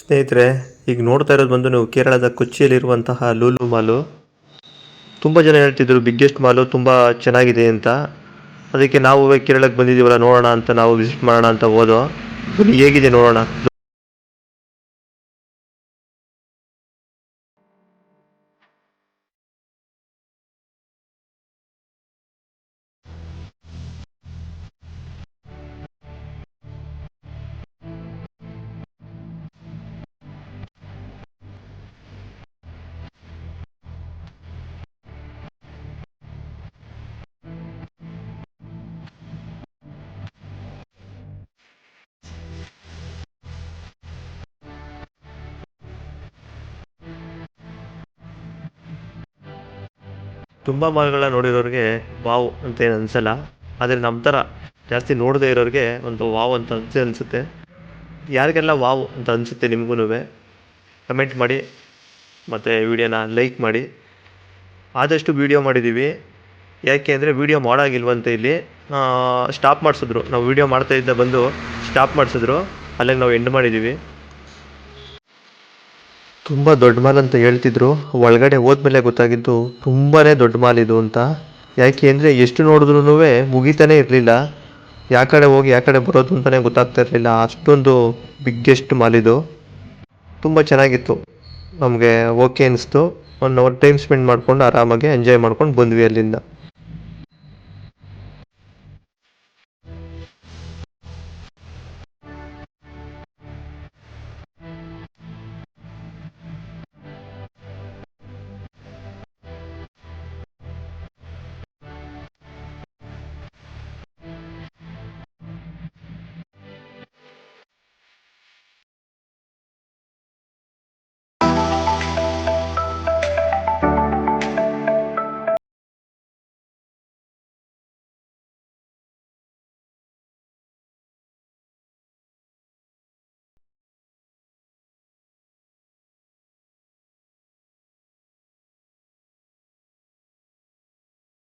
ಸ್ನೇಹಿತರೆ, ಈಗ ನೋಡ್ತಾ ಇರೋದು ಬಂದು ನೀವು ಕೇರಳದ ಕೊಚ್ಚಿಯಲ್ಲಿರುವಂತಹ ಲೂಲು ಮಾಲು. ತುಂಬ ಜನ ಹೇಳ್ತಿದ್ರು ಬಿಗ್ಗೆಸ್ಟ್ ಮಾಲು ತುಂಬ ಚೆನ್ನಾಗಿದೆ ಅಂತ. ಅದಕ್ಕೆ ನಾವು ಕೇರಳಕ್ಕೆ ಬಂದಿದ್ದೀವಲ್ಲ, ನೋಡೋಣ ಅಂತ ನಾವು ವಿಸಿಟ್ ಮಾಡೋಣ ಅಂತ ಹೋದೋ. ಹೇಗಿದೆ ನೋಡೋಣ. ತುಂಬ ಮಾಲ್ಗಳನ್ನ ನೋಡಿರೋರಿಗೆ ವಾವ್ ಅಂತ ಏನು ಅನಿಸಲ್ಲ. ಆದರೆ ನಮ್ಮ ಥರ ಜಾಸ್ತಿ ನೋಡದೇ ಇರೋರಿಗೆ ಒಂದು ವಾವ್ ಅಂತ ಅನಿಸುತ್ತೆ. ಯಾರಿಗೆಲ್ಲ ವಾವ್ ಅಂತ ಅನಿಸುತ್ತೆ ನಿಮಗೂ ಕಮೆಂಟ್ ಮಾಡಿ, ಮತ್ತು ವಿಡಿಯೋನ ಲೈಕ್ ಮಾಡಿ. ಆದಷ್ಟು ವೀಡಿಯೋ ಮಾಡಿದ್ದೀವಿ. ಯಾಕೆ ಅಂದರೆ ವೀಡಿಯೋ ಮಾಡೋಂಗಿಲ್ವಂತೆ ಇಲ್ಲಿ. ಸ್ಟಾಪ್ ಮಾಡಿಸಿದ್ರು. ನಾವು ವೀಡಿಯೋ ಮಾಡ್ತಾಯಿದ್ದ ಬಂದು ಸ್ಟಾಪ್ ಮಾಡಿಸಿದ್ರು. ಅಲ್ಲಿಗೆ ನಾವು ಎಂಡ್ ಮಾಡಿದ್ದೀವಿ. ತುಂಬ ದೊಡ್ಡ ಮಾಲ್ ಅಂತ ಹೇಳ್ತಿದ್ರು. ಒಳಗಡೆ ಹೋದ್ಮೇಲೆ ಗೊತ್ತಾಗಿದ್ದು ತುಂಬಾ ದೊಡ್ಡ ಮಾಲ್ ಇದು ಅಂತ. ಯಾಕೆ ಅಂದರೆ ಎಷ್ಟು ನೋಡಿದ್ರೂ ಮುಗಿತಾನೇ ಇರಲಿಲ್ಲ. ಯಾವ ಕಡೆ ಹೋಗಿ ಯಾವ ಕಡೆ ಬರೋದು ಅಂತಲೇ ಗೊತ್ತಾಗ್ತಾ ಇರಲಿಲ್ಲ. ಅಷ್ಟೊಂದು ಬಿಗ್ಗೆಸ್ಟ್ ಮಾಲ್ ಇದು. ತುಂಬ ಚೆನ್ನಾಗಿತ್ತು. ನಮಗೆ ಓಕೆ ಅನಿಸ್ತು. 1 ಅವರ್ ಟೈಮ್ ಸ್ಪೆಂಡ್ ಮಾಡ್ಕೊಂಡು ಆರಾಮಾಗಿ ಎಂಜಾಯ್ ಮಾಡ್ಕೊಂಡು ಬಂದ್ವಿ ಅಲ್ಲಿಂದ.